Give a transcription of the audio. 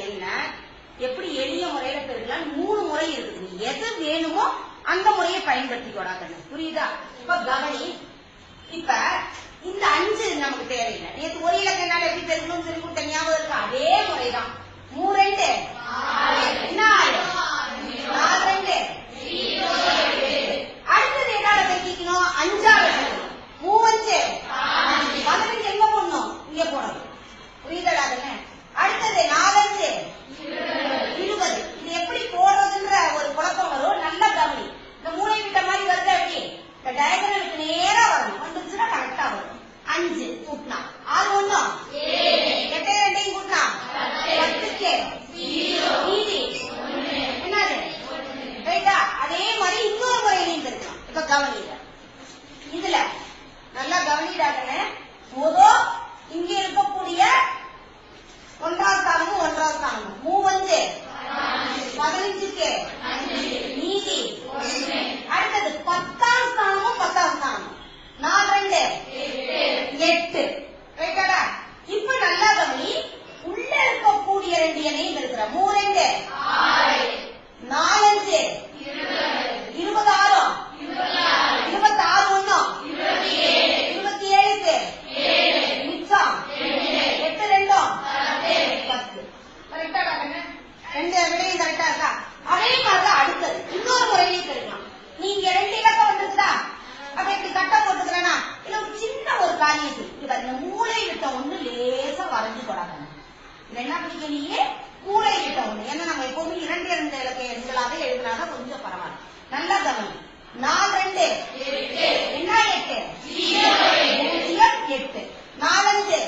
என்ன எப்படி எளிய முறையில பெருக்கலாம் 3 முறை இருக்குது. எது வேணுமோ அந்த முறையை பயன்படுத்திக்கோடா. புரியுதா? இப்ப கவனி. இப்ப இந்த 5 நமக்கு தேவையில்லை. நேற்று ஒரு இலக்கனால எப்படி பெருக்கணும்னு சொல்லி கொடுத்த ஞாபகம் இருக்கா? அதே முறைதான். 3 2 என்ன 4 2 அடுத்தது என்னால பெருக்கிக்கணும்? 5ஆவது 3 5 15 எங்க போடணும்? இங்க போடணும். புரியுதா? அடுத்தது 4 5 20. இது எப்படி போடுறதுன்ற ஒரு குழப்பம் வரும். நல்லா கவனி. இந்த மூளை விட்ட மாதிரி வருது. அப்படி இந்த டயகனலுக்கு நேரா வரணும். வந்துச்சுன்னா கரெக்டா வரும். 5 கூட்டினா 6 1 8 2 கூட்டினா 10க்கு மீதி என்னது? ரைட்டா? அதே மாதிரி இன்னொரு முறையிலையும் இருக்கலாம். இப்ப கவனிங்க. இதுல நல்லா கவனிடாங்கன்னு முதல் இங்க இருக்கக்கூடிய 1ஆவது ஸ்தானமும் 1ஆவது ஸ்தானமும் 3 15க்கு மீதி. அடுத்தது 10ஆவது ஸ்தானமும் 10ஆவது ஸ்தானமும் 4 2 8. ரைட்டாடா? இப்ப நல்லா கவனி. உள்ள இருக்கக்கூடிய 2 எண்ணையும் இருக்கிற 3 2 4 5 26 26 1 27க்கு மிச்சம் 8 2 10. கரெக்டாடா? 2 விடையும் கரெக்டா இருக்கா? அதே மாதிரி அடுத்தது இன்னொரு முறையிலையும் இருக்கலாம். நீங்க 2 இலக்கம் வந்துருக்கா? அப்ப இப்படி கட்ட போட்டுக்கிறேன்னா இல்ல ஒரு சின்ன ஒரு காரியம் இருக்கு. இந்த மூளை விட்ட ஒண்ணு லேசா வரைஞ்சு போடாங்க. இது என்ன பண்ணிக்க? நீங்க மூளை விட்ட ஒண்ணு. ஏன்னா நம்ம எப்போதும் 2 2 இலக்க எண்களாக எழுதினாதான் கொஞ்சம் பரவாயில்ல. நல்லா கவனி. 4 2 என்ன 8 0 8 4 5